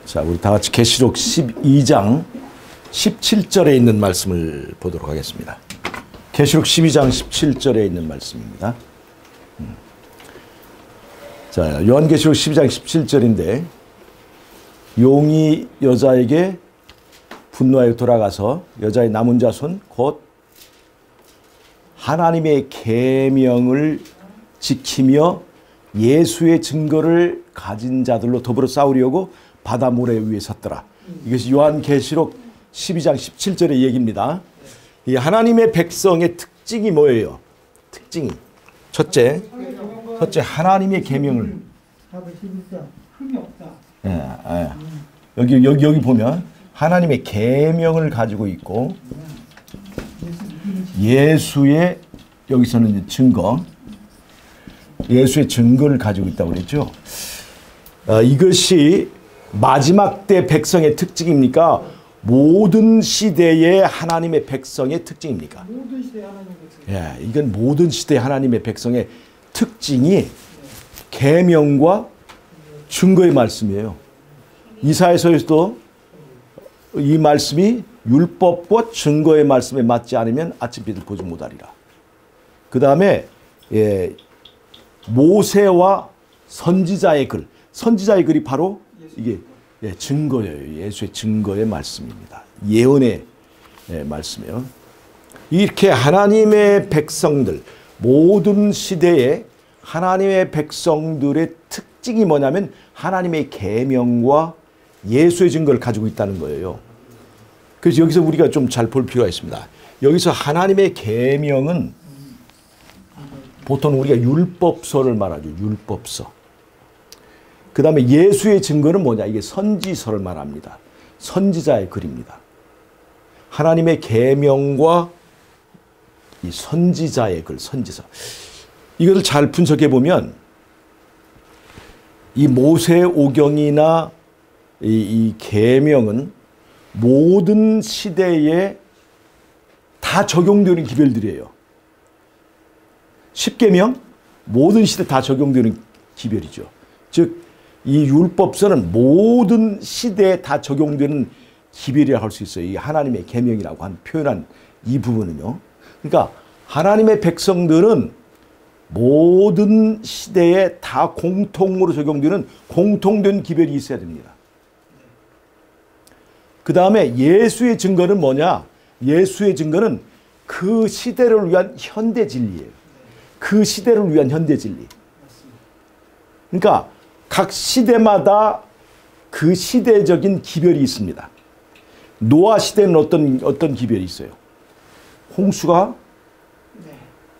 자, 우리 다 같이 계시록 12장 17절에 있는 말씀을 보도록 하겠습니다. 계시록 12장 17절에 있는 말씀입니다. 자, 요한계시록 12장 17절인데 용이 여자에게 분노하여 돌아가서 여자의 남은 자손 곧 하나님의 계명을 지키며 예수의 증거를 가진 자들로 더불어 싸우려고 바다 모래 위에 섰더라. 이것이 요한계시록 12장 17절의 얘기입니다. 이 하나님의 백성의 특징이 뭐예요? 특징이 첫째 하나님의 계명을 여기 보면 하나님의 계명을 가지고 있고 예수의 여기서는 증거, 예수의 증거를 가지고 있다고 그랬죠. 이것이 마지막 때 백성의 특징입니까? 모든 시대의 하나님의 백성의 특징입니까? 모든 시대 하나님의 백성. 예, 이건 모든 시대 하나님의 백성의 특징이 계명과 증거의 말씀이에요. 이사야서에서도 이 말씀이 율법과 증거의 말씀에 맞지 않으면 아침빛을 보지 못하리라. 그 다음에 모세와 선지자의 글, 선지자의 글이 바로 이게 증거예요. 예수의 증거의 말씀입니다. 예언의 말씀이에요. 이렇게 하나님의 백성들, 모든 시대에 하나님의 백성들의 특징이 뭐냐면 하나님의 계명과 예수의 증거를 가지고 있다는 거예요. 그래서 여기서 우리가 좀 잘 볼 필요가 있습니다. 여기서 하나님의 계명은 보통 우리가 율법서를 말하죠. 율법서. 그 다음에 예수의 증거는 뭐냐? 이게 선지서를 말합니다. 선지자의 글입니다. 하나님의 계명과 이 선지자의 글, 선지서. 이것을 잘 분석해 보면 이 모세오경이나 이 계명은 모든 시대에 다 적용되는 기별들이에요. 십계명 모든 시대 다 적용되는 기별이죠. 즉 이 율법서는 모든 시대에 다 적용되는 기별이라 할 수 있어요. 이 하나님의 계명이라고 표현한 이 부분은요. 그러니까 하나님의 백성들은 모든 시대에 다 공통으로 적용되는 공통된 기별이 있어야 됩니다. 그 다음에 예수의 증거는 뭐냐? 예수의 증거는 그 시대를 위한 현대 진리예요. 그 시대를 위한 현대 진리. 그러니까 각 시대마다 그 시대적인 기별이 있습니다. 노아 시대는 어떤 기별이 있어요? 홍수가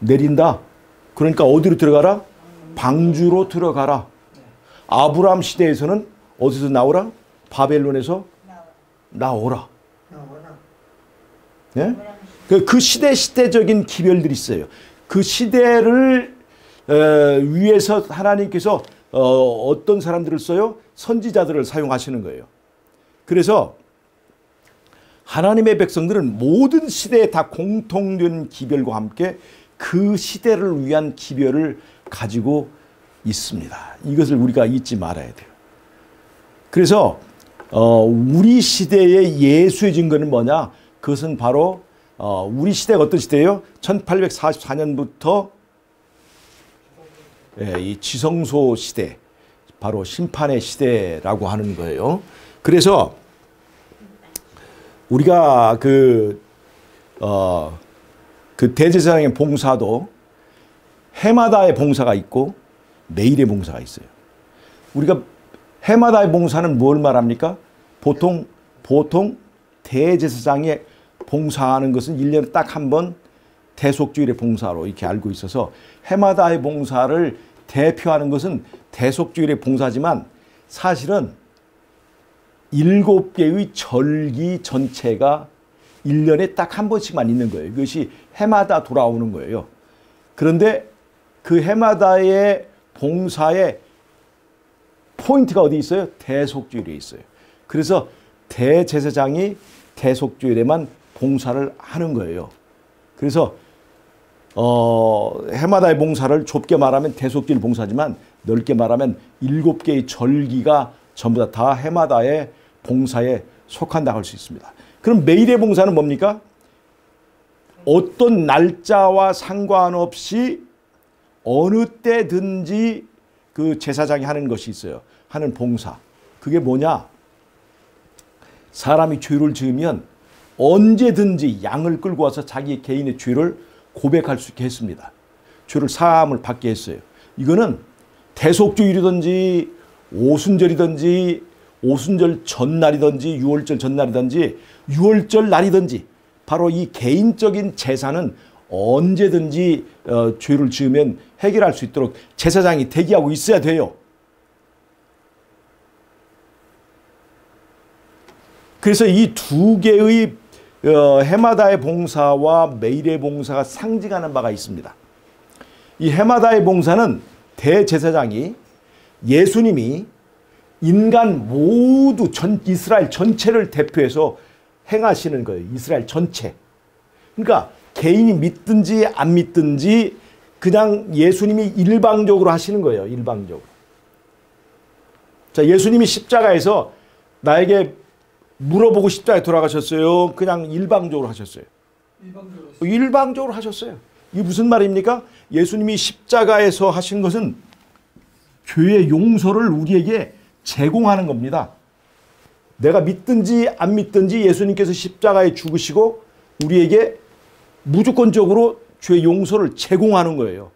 내린다. 그러니까 어디로 들어가라? 방주로 들어가라. 아브라함 시대에서는 어디서 나오라? 바벨론에서 나오라. 네? 그 시대적인 기별들이 있어요. 그 시대를 위해서 하나님께서 어떤 사람들을 써요? 선지자들을 사용하시는 거예요. 그래서 하나님의 백성들은 모든 시대에 다 공통된 기별과 함께 그 시대를 위한 기별을 가지고 있습니다. 이것을 우리가 잊지 말아야 돼요. 그래서 우리 시대의 예수의 증거는 뭐냐? 그것은 바로 우리 시대가 어떤 시대예요? 1844년부터 이 지성소 시대, 바로 심판의 시대라고 하는 거예요. 그래서 우리가 그 대제사장의 봉사도 해마다의 봉사가 있고 매일의 봉사가 있어요. 우리가 해마다의 봉사는 뭘 말합니까? 보통 대제사장이 봉사하는 것은 1년에 딱 한 번 대속주일의 봉사로 이렇게 알고 있어서 해마다의 봉사를 대표하는 것은 대속주일의 봉사지만 사실은 7개의 절기 전체가 1년에 딱 한 번씩만 있는 거예요. 그것이 해마다 돌아오는 거예요. 그런데 그 해마다의 봉사의 포인트가 어디 있어요? 대속주일에 있어요. 그래서 대제사장이 대속주일에만 봉사를 하는 거예요. 그래서 해마다의 봉사를 좁게 말하면 대속주일 봉사지만 넓게 말하면 7개의 절기가 전부 다 해마다의 봉사에 속한다고 할 수 있습니다. 그럼 매일의 봉사는 뭡니까? 어떤 날짜와 상관없이 어느 때든지 그 제사장이 하는 것이 있어요. 하는 봉사. 그게 뭐냐? 사람이 죄를 지으면 언제든지 양을 끌고 와서 자기 개인의 죄를 고백할 수 있게 했습니다. 죄를 사함을 받게 했어요. 이거는 대속주일이든지 오순절이든지 오순절 전날이든지 유월절 전날이든지 유월절 날이든지 바로 이 개인적인 제사는 언제든지 죄를 지으면 해결할 수 있도록 제사장이 대기하고 있어야 돼요. 그래서 이 두 개의 해마다의 봉사와 매일의 봉사가 상징하는 바가 있습니다. 이 해마다의 봉사는 대제사장이 예수님이 인간 모두 이스라엘 전체를 대표해서 행하시는 거예요. 이스라엘 전체. 그러니까 개인이 믿든지 안 믿든지 그냥 예수님이 일방적으로 하시는 거예요. 일방적으로. 자, 예수님이 십자가에서 나에게 물어보고 십자가에 돌아가셨어요. 그냥 일방적으로 하셨어요. 일방적으로 하셨어요. 이게 무슨 말입니까? 예수님이 십자가에서 하신 것은 죄의 용서를 우리에게 제공하는 겁니다. 내가 믿든지 안 믿든지 예수님께서 십자가에 죽으시고 우리에게 무조건적으로 죄의 용서를 제공하는 거예요.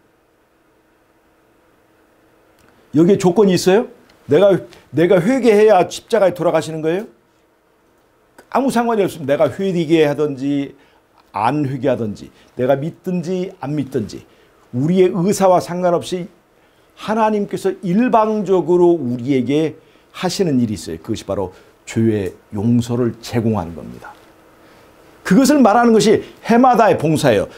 여기에 조건이 있어요? 내가 회개해야 십자가에 돌아가시는 거예요? 아무 상관이 없습니다. 내가 회개하든지 안 회개하든지 내가 믿든지 안 믿든지 우리의 의사와 상관없이 하나님께서 일방적으로 우리에게 하시는 일이 있어요. 그것이 바로 죄의 용서를 제공하는 겁니다. 그것을 말하는 것이 해마다의 봉사예요.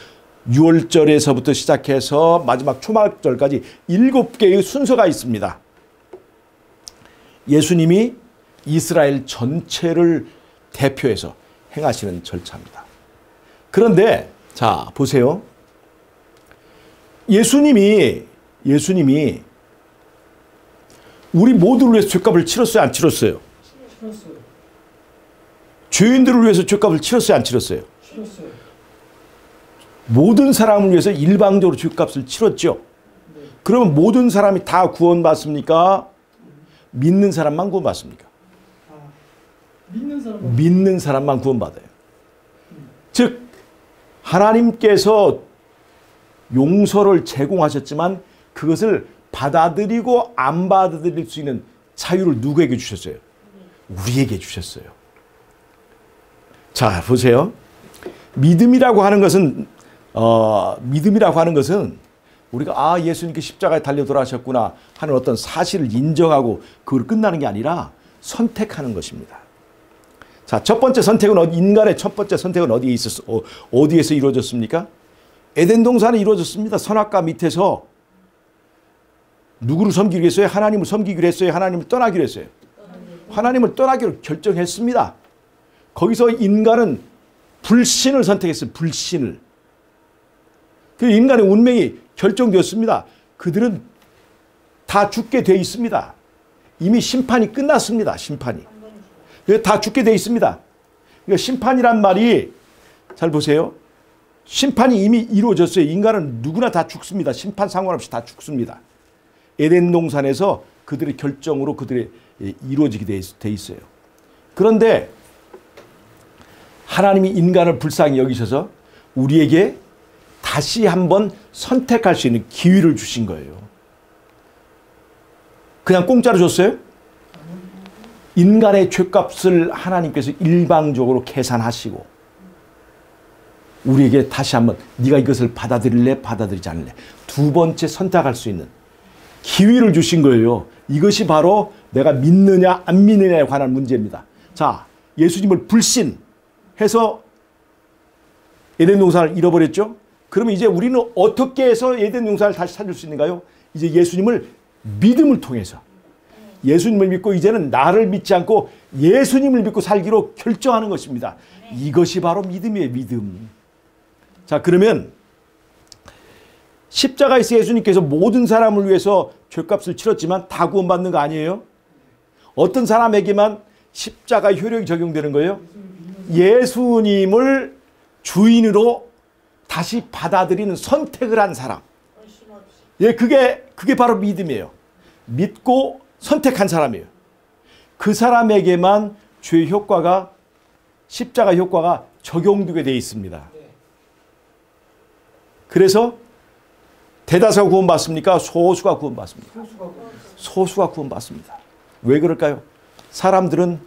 6월절에서부터 시작해서 마지막 초막절까지 7개의 순서가 있습니다. 예수님이 이스라엘 전체를 대표해서 행하시는 절차입니다. 그런데 자 보세요. 예수님이 우리 모두를 위해서 죄값을 치렀어요? 안 치렀어요? 치렀어요. 죄인들을 위해서 죄값을 치렀어요? 안 치렀어요? 치렀어요. 모든 사람을 위해서 일방적으로 죄값을 치렀죠. 네. 그러면 모든 사람이 다 구원받습니까? 믿는 사람만 구원받습니까? 믿는 사람만 구원받아요. 즉 하나님께서 용서를 제공하셨지만 그것을 받아들이고 안 받아들일 수 있는 자유를 누구에게 주셨어요? 우리에게 주셨어요. 자 보세요. 믿음이라고 하는 것은 우리가 예수님께 십자가에 달려 돌아가셨구나 하는 어떤 사실을 인정하고 그걸 끝나는 게 아니라 선택하는 것입니다. 자, 첫 번째 선택은 인간의 첫 번째 선택은 어디에서 이루어졌습니까? 에덴 동산에 이루어졌습니다. 선악과 밑에서 누구를 섬기기로 했어요? 하나님을 섬기기로 했어요? 하나님을 떠나기로 했어요? 하나님을 떠나기로 결정했습니다. 거기서 인간은 불신을 선택했어요. 불신을. 그 인간의 운명이 결정되었습니다. 그들은 다 죽게 돼 있습니다. 이미 심판이 끝났습니다. 심판이. 다 죽게 돼 있습니다. 그러니까 심판이란 말이 잘 보세요. 심판이 이미 이루어졌어요. 인간은 누구나 다 죽습니다. 심판 상관없이 다 죽습니다. 에덴 동산에서 그들의 결정으로 그들의 이루어지게 돼 있어요. 그런데 하나님이 인간을 불쌍히 여기셔서 우리에게 다시 한번 선택할 수 있는 기회를 주신 거예요. 그냥 공짜로 줬어요? 인간의 죄값을 하나님께서 일방적으로 계산하시고 우리에게 다시 한번 네가 이것을 받아들일래? 받아들이지 않을래? 두 번째 선택할 수 있는 기회를 주신 거예요. 이것이 바로 내가 믿느냐 안 믿느냐에 관한 문제입니다. 자, 예수님을 불신해서 에덴 동산을 잃어버렸죠? 그러면 이제 우리는 어떻게 해서 에덴 동산을 다시 찾을 수 있는가요? 이제 예수님을 믿음을 통해서 예수님을 믿고 이제는 나를 믿지 않고 예수님을 믿고 살기로 결정하는 것입니다. 이것이 바로 믿음이에요. 믿음. 자, 그러면 십자가에서 예수님께서 모든 사람을 위해서 죄값을 치렀지만 다 구원받는 거 아니에요? 어떤 사람에게만 십자가 효력이 적용되는 거예요? 예수님을 주인으로 다시 받아들이는 선택을 한 사람. 예, 그게 바로 믿음이에요. 믿고 선택한 사람이에요. 그 사람에게만 죄의 효과가, 십자가 효과가 적용되게 되어 있습니다. 그래서 대다수가 구원받습니까? 소수가 구원받습니까? 소수가 구원받습니다. 왜 그럴까요? 사람들은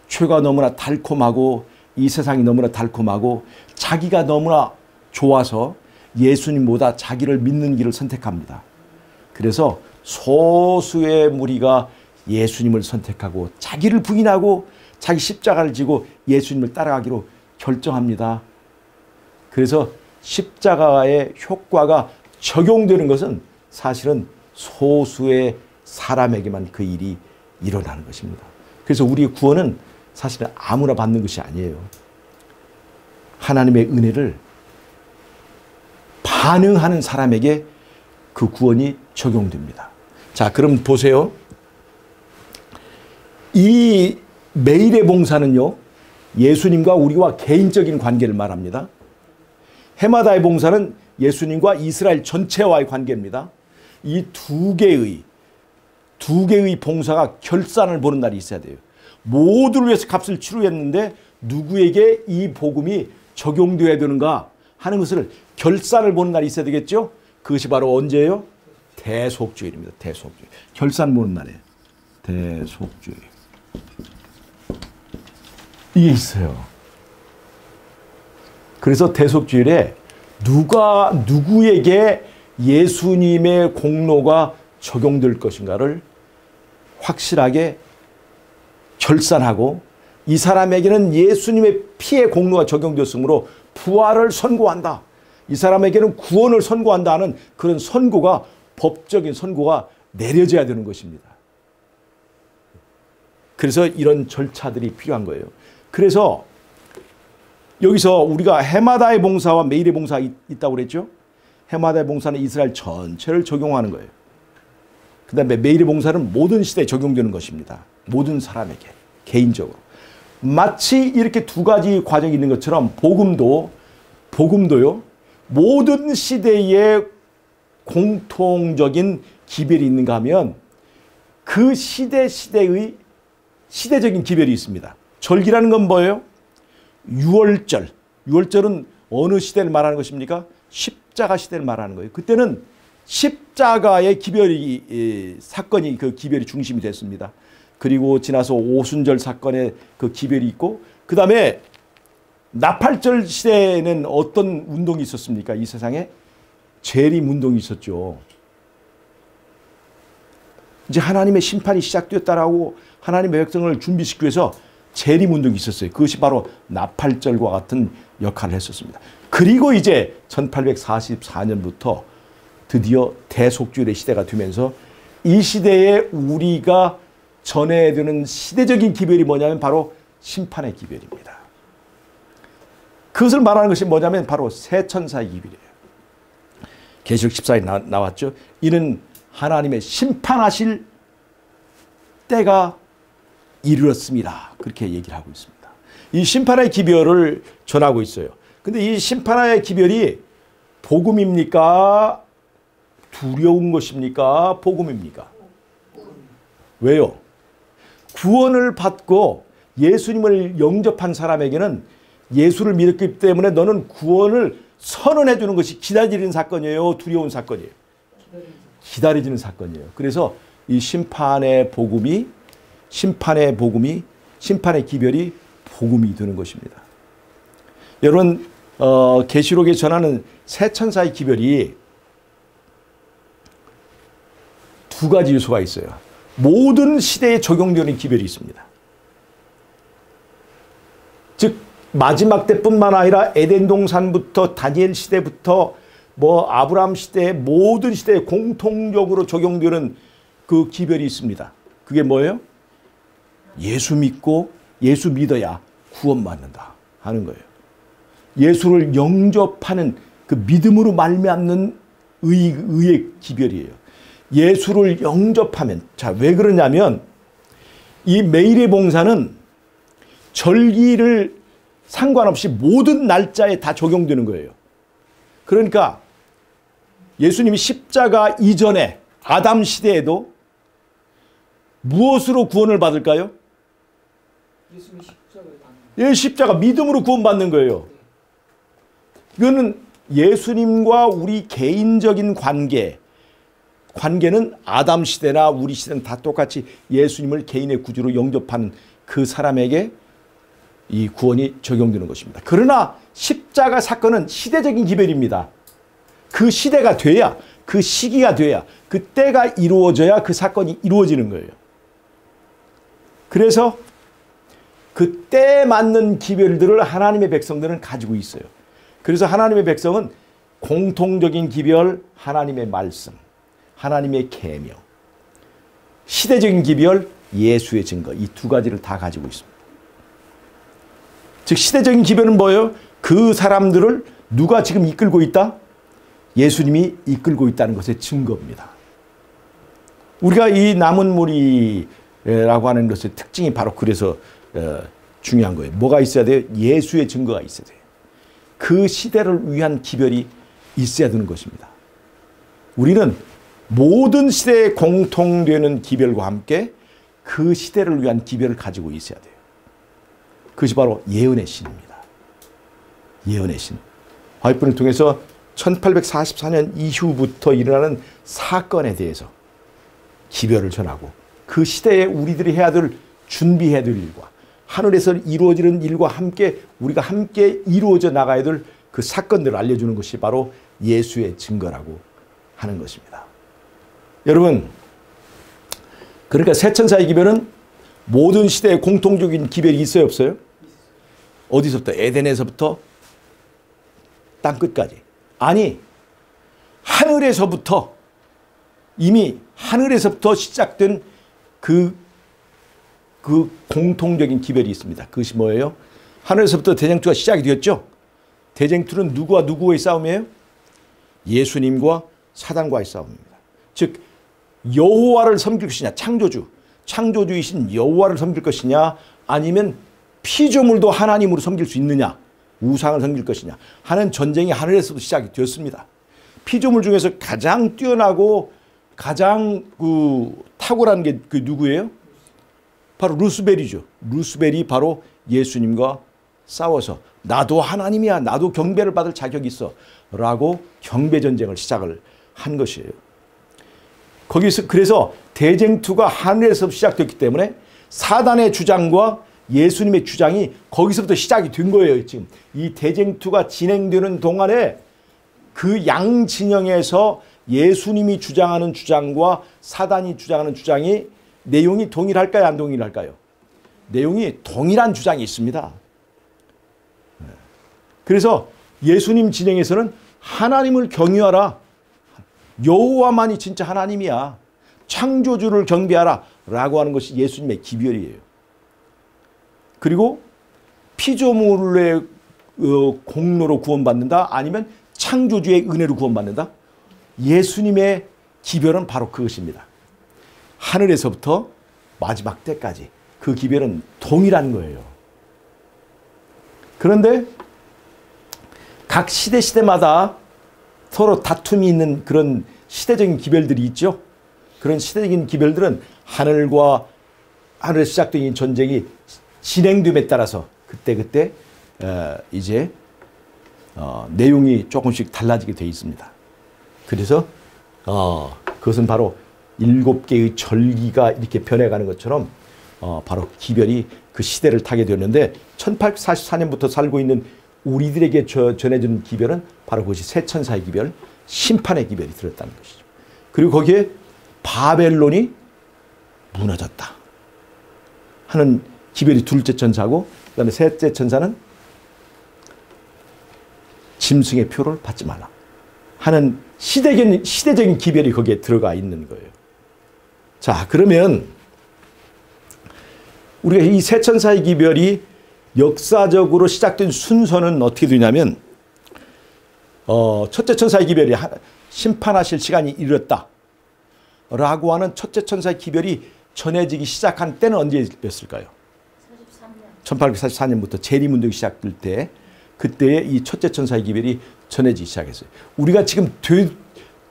죄가 너무나 달콤하고 이 세상이 너무나 달콤하고 자기가 너무나 좋아서 예수님보다 자기를 믿는 길을 선택합니다. 그래서 소수의 무리가 예수님을 선택하고 자기를 부인하고 자기 십자가를 지고 예수님을 따라가기로 결정합니다. 그래서 십자가의 효과가 적용되는 것은 사실은 소수의 사람에게만 그 일이 일어나는 것입니다. 그래서 우리의 구원은 사실은 아무나 받는 것이 아니에요. 하나님의 은혜를 반응하는 사람에게 그 구원이 적용됩니다. 자, 그럼 보세요. 이 매일의 봉사는요, 예수님과 우리와 개인적인 관계를 말합니다. 해마다의 봉사는 예수님과 이스라엘 전체와의 관계입니다. 이 두 개의 봉사가 결산을 보는 날이 있어야 돼요. 모두를 위해서 값을 치루했는데 누구에게 이 복음이 적용되어야 되는가 하는 것을 결산을 보는 날이 있어야 되겠죠. 그것이 바로 언제예요? 대속주일입니다. 대속주일. 결산 보는 날이에요. 대속주일. 이게 있어요. 그래서 대속주일에 누구에게 예수님의 공로가 적용될 것인가를 확실하게 결산하고 이 사람에게는 예수님의 피의 공로가 적용되었으므로 부활을 선고한다. 이 사람에게는 구원을 선고한다 하는 그런 선고가, 법적인 선고가 내려져야 되는 것입니다. 그래서 이런 절차들이 필요한 거예요. 그래서 여기서 우리가 해마다의 봉사와 매일의 봉사가 있다고 그랬죠. 해마다의 봉사는 이스라엘 전체를 적용하는 거예요. 그 다음에 매일의 봉사는 모든 시대에 적용되는 것입니다. 모든 사람에게 개인적으로. 마치 이렇게 두 가지 과정이 있는 것처럼 복음도요. 모든 시대에 공통적인 기별이 있는가 하면 그 시대의 시대적인 기별이 있습니다. 절기라는 건 뭐예요? 유월절. 유월절은 어느 시대를 말하는 것입니까? 십자가 시대를 말하는 거예요. 그때는 십자가의 사건이 그 기별이 중심이 됐습니다. 그리고 지나서 오순절 사건의 그 기별이 있고, 그 다음에 나팔절 시대에는 어떤 운동이 있었습니까? 이 세상에 재림 운동이 있었죠. 이제 하나님의 심판이 시작되었다라고 하나님의 백성을 준비시키기 위해서 재림 운동이 있었어요. 그것이 바로 나팔절과 같은 역할을 했었습니다. 그리고 이제 1844년부터 드디어 대속주일의 시대가 되면서 이 시대에 우리가 전해야 되는 시대적인 기별이 뭐냐면 바로 심판의 기별입니다. 그것을 말하는 것이 뭐냐면 바로 새천사의 기별이에요. 계시록 14에 나왔죠. 이는 하나님의 심판하실 때가 이르렀습니다. 그렇게 얘기를 하고 있습니다. 이 심판의 기별을 전하고 있어요. 근데 이 심판의 기별이 복음입니까? 두려운 것입니까? 복음입니까? 왜요? 구원을 받고 예수님을 영접한 사람에게는 예수를 믿었기 때문에 너는 구원을 선언해 주는 것이 기다리는 사건이에요? 두려운 사건이에요? 기다려지는 사건이에요. 그래서 이 심판의 기별이 복음이 되는 것입니다. 여러분, 계시록에 전하는 새천사의 기별이 두 가지 요소가 있어요. 모든 시대에 적용되는 기별이 있습니다. 즉 마지막 때뿐만 아니라 에덴 동산부터 다니엘 시대부터 아브라함 시대 모든 시대에 공통적으로 적용되는 그 기별이 있습니다. 그게 뭐예요? 예수 믿어야 구원받는다 하는 거예요. 예수를 영접하는 그 믿음으로 말미암는 의의 기별이에요. 예수를 영접하면, 자, 왜 그러냐면 이 매일의 봉사는 절기를 상관없이 모든 날짜에 다 적용되는 거예요. 그러니까 예수님이 십자가 이전에 아담 시대에도 무엇으로 구원을 받을까요? 예수님이 십자가에 예, 십자가 믿음으로 구원받는 거예요. 이거는 예수님과 우리 개인적인 관계는 아담 시대나 우리 시대는 다 똑같이 예수님을 개인의 구주로 영접한 그 사람에게 이 구원이 적용되는 것입니다. 그러나 십자가 사건은 시대적인 기별입니다. 그 시대가 돼야, 그 시기가 돼야, 그 때가 이루어져야 그 사건이 이루어지는 거예요. 그래서 그 때에 맞는 기별들을 하나님의 백성들은 가지고 있어요. 그래서 하나님의 백성은 공통적인 기별, 하나님의 말씀, 하나님의 계명, 시대적인 기별, 예수의 증거, 이 두 가지를 다 가지고 있습니다. 즉 시대적인 기별은 뭐예요? 그 사람들을 누가 지금 이끌고 있다? 예수님이 이끌고 있다는 것의 증거입니다. 우리가 이 남은 무리라고 하는 것의 특징이 바로 그래서 중요한 거예요. 뭐가 있어야 돼요? 예수의 증거가 있어야 돼요. 그 시대를 위한 기별이 있어야 되는 것입니다. 우리는 모든 시대에 공통되는 기별과 함께 그 시대를 위한 기별을 가지고 있어야 돼요. 그것이 바로 예언의 신입니다. 예언의 신. 바이블을 통해서 1844년 이후부터 일어나는 사건에 대해서 기별을 전하고 그 시대에 우리들이 해야 될 준비해야 될 일과 하늘에서 이루어지는 일과 함께 우리가 함께 이루어져 나가야 될 그 사건들을 알려주는 것이 바로 예수의 증거라고 하는 것입니다. 여러분, 그러니까 새천사의 기별은 모든 시대에 공통적인 기별이 있어요, 없어요? 어디서부터? 에덴에서부터 땅끝까지. 아니, 하늘에서부터 이미 하늘에서부터 시작된 그 공통적인 기별이 있습니다. 그것이 뭐예요? 하늘에서부터 대쟁투가 시작이 되었죠. 대쟁투는 누구와 누구의 싸움이에요? 예수님과 사단과의 싸움입니다. 즉 여호와를 섬길 것이냐, 창조주이신 여호와를 섬길 것이냐, 아니면 피조물도 하나님으로 섬길 수 있느냐, 우상을 섬길 것이냐 하는 전쟁이 하늘에서도 시작이 되었습니다. 피조물 중에서 가장 뛰어나고 가장 탁월한 게 그 누구예요? 바로 루스벨이죠. 루스벨이 바로 예수님과 싸워서 나도 하나님이야, 나도 경배를 받을 자격이 있어 라고 경배 전쟁을 시작을 한 것이에요. 거기서 그래서 대쟁투가 하늘에서 시작됐기 때문에 사단의 주장과 예수님의 주장이 거기서부터 시작이 된 거예요. 지금 이 대쟁투가 진행되는 동안에 그 양 진영에서 예수님이 주장하는 주장과 사단이 주장하는 주장이 내용이 동일할까요? 안 동일할까요? 내용이 동일한 주장이 있습니다. 그래서 예수님 진영에서는 하나님을 경유하라. 여호와만이 진짜 하나님이야. 창조주를 경배하라 라고 하는 것이 예수님의 기별이에요. 그리고 피조물의 공로로 구원받는다? 아니면 창조주의 은혜로 구원받는다? 예수님의 기별은 바로 그것입니다. 하늘에서부터 마지막 때까지 그 기별은 동일한 거예요. 그런데 각 시대마다 서로 다툼이 있는 그런 시대적인 기별들이 있죠. 그런 시대적인 기별들은 하늘에서 시작된 전쟁이 진행됨에 따라서 그때 이제 내용이 조금씩 달라지게 되어 있습니다. 그래서 그것은 바로 7개의 절기가 이렇게 변해가는 것처럼 바로 기별이 그 시대를 타게 되었는데 1844년부터 살고 있는 우리들에게 전해지는 기별은 바로 그것이 새천사의 기별, 심판의 기별이 들었다는 것이죠. 그리고 거기에 바벨론이 무너졌다 하는 기별이 둘째 천사고, 그 다음에 셋째 천사는 짐승의 표를 받지 말라 하는 시대적인 기별이 거기에 들어가 있는 거예요. 자, 그러면 우리가 이 새천사의 기별이 역사적으로 시작된 순서는 어떻게 되냐면 첫째 천사의 기별이 심판하실 시간이 이르렀다 라고 하는 첫째 천사의 기별이 전해지기 시작한 때는 언제였을까요? 1844년부터 재림운동이 시작될 때 그때에 이 첫째 천사의 기별이 전해지기 시작했어요. 우리가 지금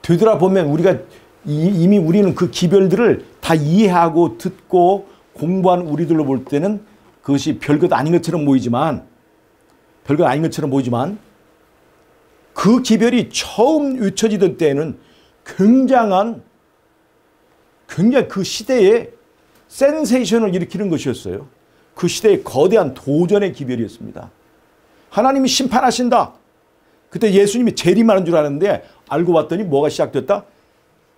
되돌아보면 우리가 이미 우리는 그 기별들을 다 이해하고 듣고 공부한 우리들로 볼 때는 그것이 별것 아닌 것처럼 보이지만 그 기별이 처음 외쳐지던 때에는 굉장히 그 시대에 센세이션을 일으키는 것이었어요. 그 시대의 거대한 도전의 기별이었습니다. 하나님이 심판하신다. 그때 예수님이 재림하는 줄 알았는데 알고 봤더니 뭐가 시작됐다?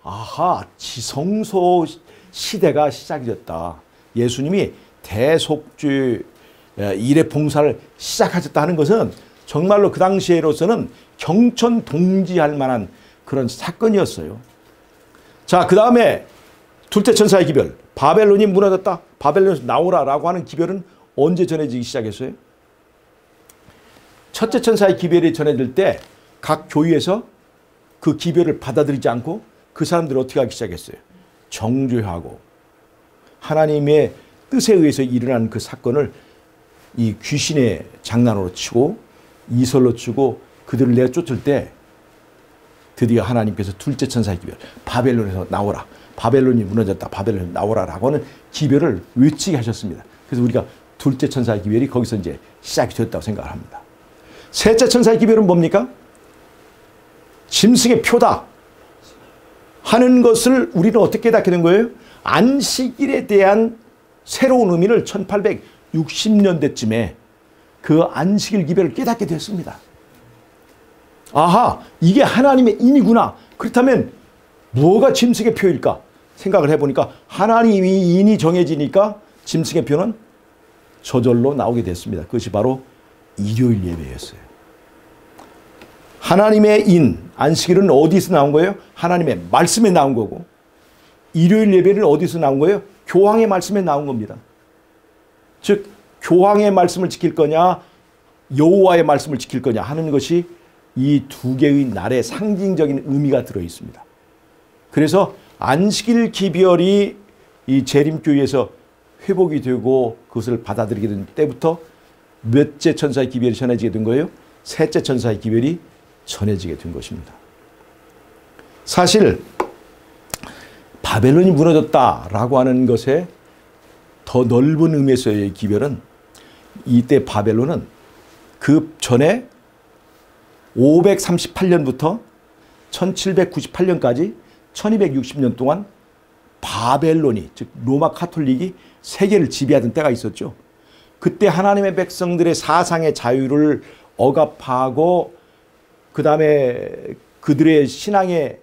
아하, 지성소 시대가 시작이 됐다. 예수님이 대속죄 일의 봉사를 시작하셨다 하는 것은 정말로 그 당시에로서는 경천동지할 만한 그런 사건이었어요. 자, 그 다음에 둘째 천사의 기별, 바벨론이 무너졌다. 바벨론에서 나오라라고 하는 기별은 언제 전해지기 시작했어요? 첫째 천사의 기별이 전해질 때 각 교회에서 그 기별을 받아들이지 않고 그 사람들이 어떻게 하기 시작했어요? 정죄하고 하나님의 뜻에 의해서 일어난 그 사건을 이 귀신의 장난으로 치고 이설로 치고 그들을 내쫓을 때 드디어 하나님께서 둘째 천사의 기별, 바벨론에서 나오라. 바벨론이 무너졌다. 바벨론이 나오라라고 하는 기별을 외치게 하셨습니다. 그래서 우리가 둘째 천사의 기별이 거기서 이제 시작이 됐다고 생각을 합니다. 셋째 천사의 기별은 뭡니까? 짐승의 표다 하는 것을 우리는 어떻게 깨닫게 된 거예요? 안식일에 대한 새로운 의미를 1860년대쯤에 그 안식일 기별을 깨닫게 됐습니다. 아하, 이게 하나님의 인이구나. 그렇다면 뭐가 짐승의 표일까? 생각을 해보니까 하나님이 인이 정해지니까 짐승의 표는 저절로 나오게 됐습니다. 그것이 바로 일요일 예배였어요. 하나님의 인, 안식일은 어디서 나온 거예요? 하나님의 말씀에 나온 거고, 일요일 예배는 어디서 나온 거예요? 교황의 말씀에 나온 겁니다. 즉 교황의 말씀을 지킬 거냐 여호와의 말씀을 지킬 거냐 하는 것이 이 두 개의 날의 상징적인 의미가 들어 있습니다. 그래서 안식일 기별이 이 재림교회에서 회복이 되고 그것을 받아들이게 된 때부터 몇째 천사의 기별이 전해지게 된 거예요? 셋째 천사의 기별이 전해지게 된 것입니다. 사실 바벨론이 무너졌다라고 하는 것에 더 넓은 의미에서의 기별은 이때 바벨론은 그 전에 538년부터 1798년까지 1260년 동안 바벨론이 즉 로마 카톨릭이 세계를 지배하던 때가 있었죠. 그때 하나님의 백성들의 사상의 자유를 억압하고 그 다음에 그들의 신앙의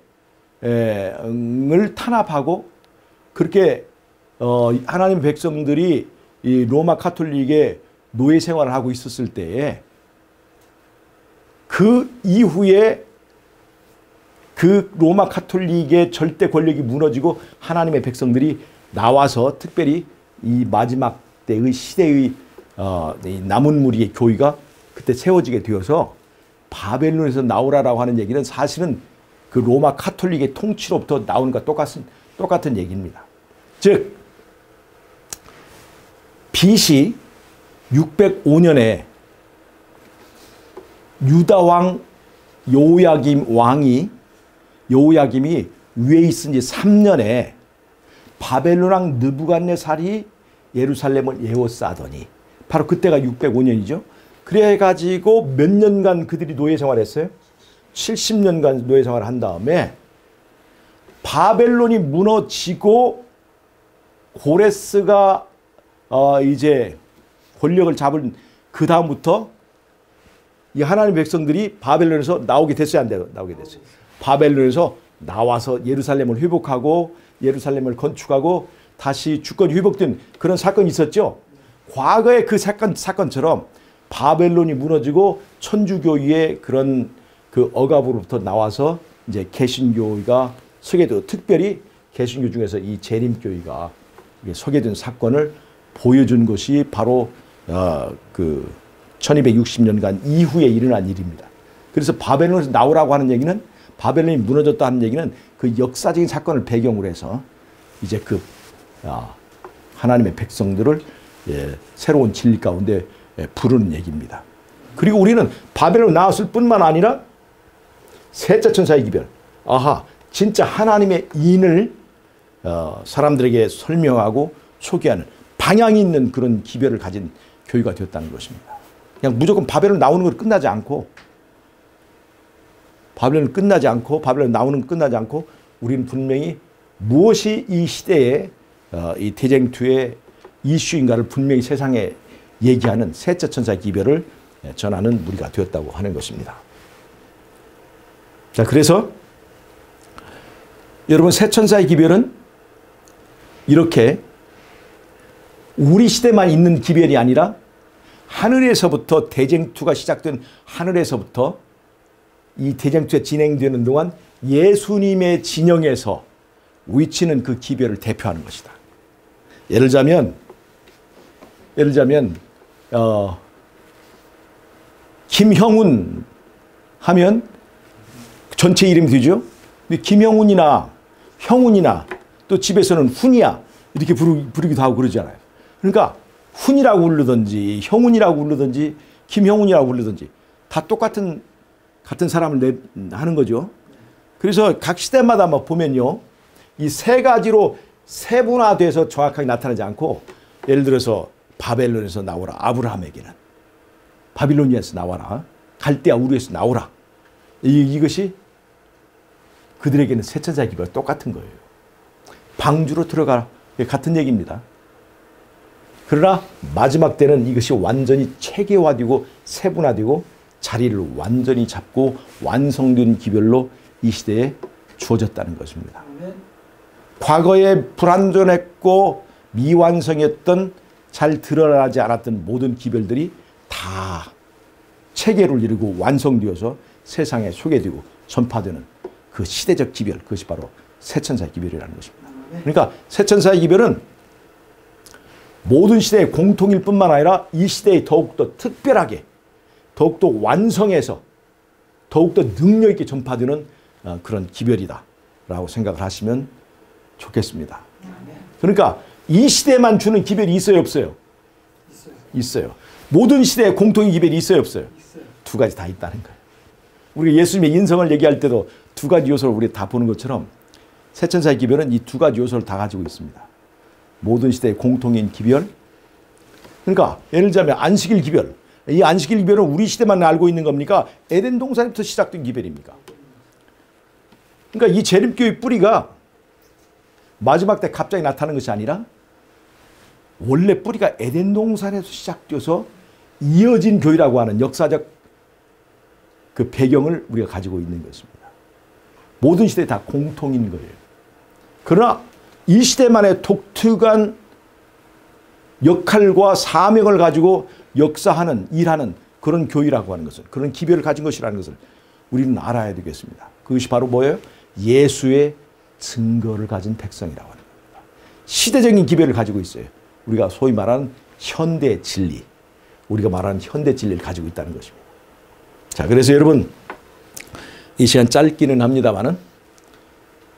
을 탄압하고 그렇게 하나님의 백성들이 이 로마 카톨릭의 노예 생활을 하고 있었을 때에 그 이후에 그 로마 카톨릭의 절대 권력이 무너지고 하나님의 백성들이 나와서 특별히 이 마지막 때의 시대의 남은 무리의 교회가 그때 세워지게 되어서 바벨론에서 나오라라고 하는 얘기는 사실은 그 로마 카톨릭의 통치로부터 나오는 것과 똑같은 얘기입니다. 즉 BC 605년에 유다 왕 요야김이 위에 있은 지 3년에 바벨론 왕 느부갓네살이 예루살렘을 에워싸더니 바로 그때가 605년이죠. 그래가지고 몇 년간 그들이 노예 생활했어요? 70년간 노예 생활을 한 다음에 바벨론이 무너지고 고레스가 이제 권력을 잡은 그 다음부터 이 하나님 백성들이 바벨론에서 나오게 됐어요, 안 돼요? 나오게 됐어요. 바벨론에서 나와서 예루살렘을 회복하고 예루살렘을 건축하고 다시 주권이 회복된 그런 사건이 있었죠. 과거의 그 사건처럼 바벨론이 무너지고 천주교의 그런 그 억압으로부터 나와서 이제 개신교가 서게되고 특별히 개신교 중에서 이 재림교회가 서게된 사건을 보여준 것이 바로 그 1260년간 이후에 일어난 일입니다. 그래서 바벨론에서 나오라고 하는 얘기는 바벨론이 무너졌다 하는 얘기는 그 역사적인 사건을 배경으로 해서 이제 그 하나님의 백성들을 새로운 진리 가운데 부르는 얘기입니다. 그리고 우리는 바벨론 나왔을 뿐만 아니라 셋째 천사의 기별. 아하, 진짜 하나님의 인을 사람들에게 설명하고 소개하는 방향이 있는 그런 기별을 가진 교회가 되었다는 것입니다. 그냥 무조건 바벨론 나오는 걸 끝나지 않고 바벨론 나오는 거 끝나지 않고 우리는 분명히 무엇이 이 시대의 이 대쟁투의 이슈인가를 분명히 세상에 얘기하는 셋째 천사의 기별을 전하는 무리가 되었다고 하는 것입니다. 자, 그래서 여러분, 새 천사의 기별은 이렇게 우리 시대만 있는 기별이 아니라 하늘에서부터 대쟁투가 시작된 하늘에서부터 이 대쟁투가 진행되는 동안 예수님의 진영에서 위치는 그 기별을 대표하는 것이다. 예를 들자면 김형훈 하면 전체 이름이 되죠. 근데 김형훈이나 형훈이나 또 집에서는 훈이야 이렇게 부르기도 하고 그러잖아요. 그러니까 훈이라고 부르든지 형훈이라고 부르든지 김형훈이라고 부르든지 다 똑같은 사람을 하는 거죠. 그래서 각 시대마다 막 보면요, 이 세 가지로 세분화돼서 정확하게 나타나지 않고, 예를 들어서 바벨론에서 나오라, 아브라함에게는 바빌로니아에서 나와라, 갈대아 우르에서 나오라, 이것이 그들에게는 새 천사의 기별과 똑같은 거예요. 방주로 들어가라, 같은 얘기입니다. 그러나 마지막 때는 이것이 완전히 체계화되고 세분화되고 자리를 완전히 잡고 완성된 기별로 이 시대에 주어졌다는 것입니다. 과거에 불완전했고 미완성했던, 잘 드러나지 않았던 모든 기별들이 다 체계를 이루고 완성되어서 세상에 소개되고 전파되는 그 시대적 기별, 그것이 바로 새 천사의 기별이라는 것입니다. 그러니까 새 천사의 기별은 모든 시대의 공통일 뿐만 아니라 이 시대에 더욱더 특별하게, 더욱더 완성해서 더욱더 능력 있게 전파되는 그런 기별이다 라고 생각을 하시면 좋겠습니다. 그러니까 이 시대에만 주는 기별이 있어요, 없어요? 있어요. 모든 시대에 공통의 기별이 있어요, 없어요? 두 가지 다 있다는 거예요. 우리가 예수님의 인성을 얘기할 때도 두 가지 요소를 우리가 다 보는 것처럼 새 천사의 기별은 이 두 가지 요소를 다 가지고 있습니다. 모든 시대의 공통인 기별. 그러니까 예를 들자면 안식일 기별. 이 안식일 기별은 우리 시대만 알고 있는 겁니까? 에덴 동산부터 시작된 기별입니까? 그러니까 이 재림교의 뿌리가 마지막 때 갑자기 나타나는 것이 아니라 원래 뿌리가 에덴 동산에서 시작돼서 이어진 교회라고 하는 역사적 그 배경을 우리가 가지고 있는 것입니다. 모든 시대에 다 공통인 거예요. 그러나 이 시대만의 독특한 역할과 사명을 가지고 역사하는, 일하는 그런 교회라고 하는 것을, 그런 기별을 가진 것이라는 것을 우리는 알아야 되겠습니다. 그것이 바로 뭐예요? 예수의 증거를 가진 백성이라고 하는 겁니다. 시대적인 기별을 가지고 있어요. 우리가 소위 말하는 현대 진리, 우리가 말하는 현대 진리를 가지고 있다는 것입니다. 자, 그래서 여러분, 이 시간 짧기는 합니다만은,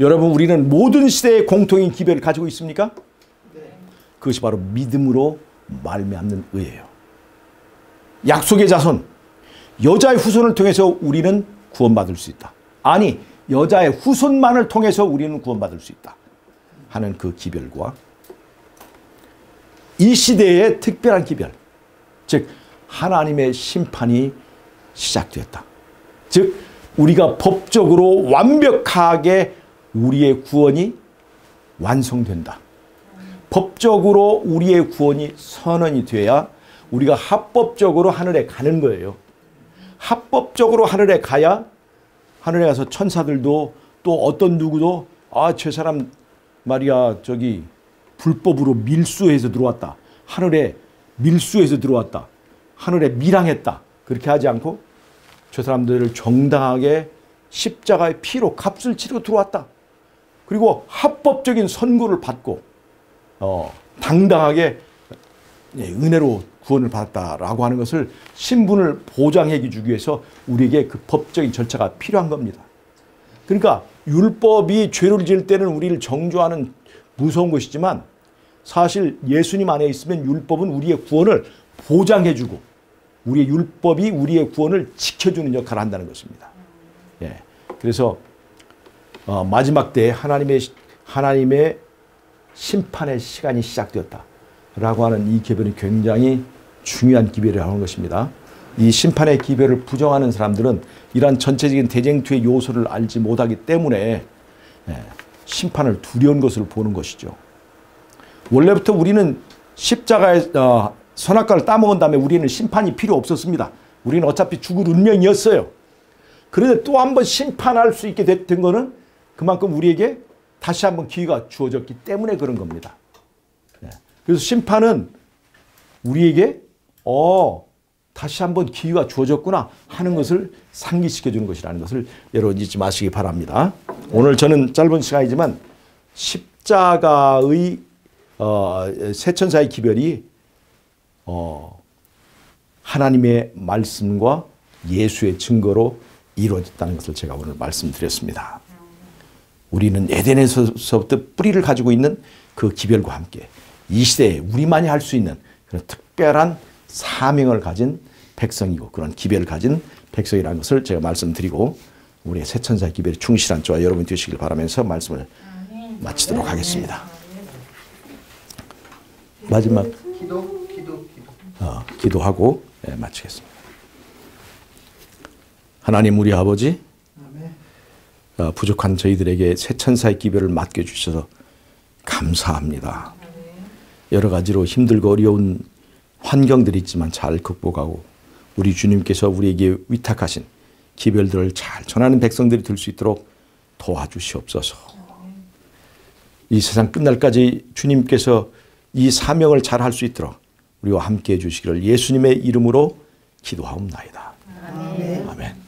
여러분, 우리는 모든 시대의 공통인 기별을 가지고 있습니까? 네. 그것이 바로 믿음으로 말미암는 의예요. 약속의 자손, 여자의 후손을 통해서 우리는 구원받을 수 있다. 아니, 여자의 후손만을 통해서 우리는 구원받을 수 있다 하는 그 기별과 이 시대의 특별한 기별, 즉 하나님의 심판이 시작되었다. 즉 우리가 법적으로 완벽하게 우리의 구원이 완성된다. 법적으로 우리의 구원이 선언이 돼야 우리가 합법적으로 하늘에 가는 거예요. 합법적으로 하늘에 가야, 하늘에 가서 천사들도 또 어떤 누구도 저 사람 말이야 저기 불법으로 밀수해서 들어왔다, 하늘에 밀수해서 들어왔다, 하늘에 밀항했다, 그렇게 하지 않고 저 사람들을 정당하게 십자가의 피로 값을 치르고 들어왔다, 그리고 합법적인 선고를 받고 당당하게 은혜로 구원을 받았다라고 하는 것을, 신분을 보장해 주기 위해서 우리에게 그 법적인 절차가 필요한 겁니다. 그러니까 율법이 죄를 지을 때는 우리를 정죄하는 무서운 것이지만 사실 예수님 안에 있으면 율법은 우리의 구원을 보장해주고 우리의 율법이 우리의 구원을 지켜주는 역할을 한다는 것입니다. 예. 그래서 마지막 때에 하나님의 심판의 시간이 시작되었다라고 하는 이 기별이 굉장히 중요한 기별이라는 것입니다. 이 심판의 기별을 부정하는 사람들은 이러한 전체적인 대쟁투의 요소를 알지 못하기 때문에 심판을 두려운 것으로 보는 것이죠. 원래부터 우리는 십자가의 선악과를 따먹은 다음에 우리는 심판이 필요 없었습니다. 우리는 어차피 죽을 운명이었어요. 그런데 또 한 번 심판할 수 있게 된 것은 그만큼 우리에게 다시 한번 기회가 주어졌기 때문에 그런 겁니다. 그래서 심판은 우리에게 다시 한번 기회가 주어졌구나 하는 것을 상기시켜주는 것이라는 것을 여러분 잊지 마시기 바랍니다. 오늘 저는 짧은 시간이지만 십자가의 세 천사의 기별이 하나님의 말씀과 예수의 증거로 이루어졌다는 것을 제가 오늘 말씀드렸습니다. 우리는 에덴에서부터 뿌리를 가지고 있는 그 기별과 함께 이 시대에 우리만이 할 수 있는 그런 특별한 사명을 가진 백성이고 그런 기별을 가진 백성이라는 것을 제가 말씀드리고 우리의 새 천사의 기별에 충실한 저와 여러분이 되시길 바라면서 말씀을 마치도록 하겠습니다. 마지막 기도하고 마치겠습니다. 하나님 우리 아버지, 부족한 저희들에게 새 천사의 기별을 맡겨주셔서 감사합니다. 여러 가지로 힘들고 어려운 환경들이 있지만 잘 극복하고 우리 주님께서 우리에게 위탁하신 기별들을 잘 전하는 백성들이 될 수 있도록 도와주시옵소서. 이 세상 끝날까지 주님께서 이 사명을 잘 할 수 있도록 우리와 함께 해주시기를 예수님의 이름으로 기도하옵나이다. 아멘.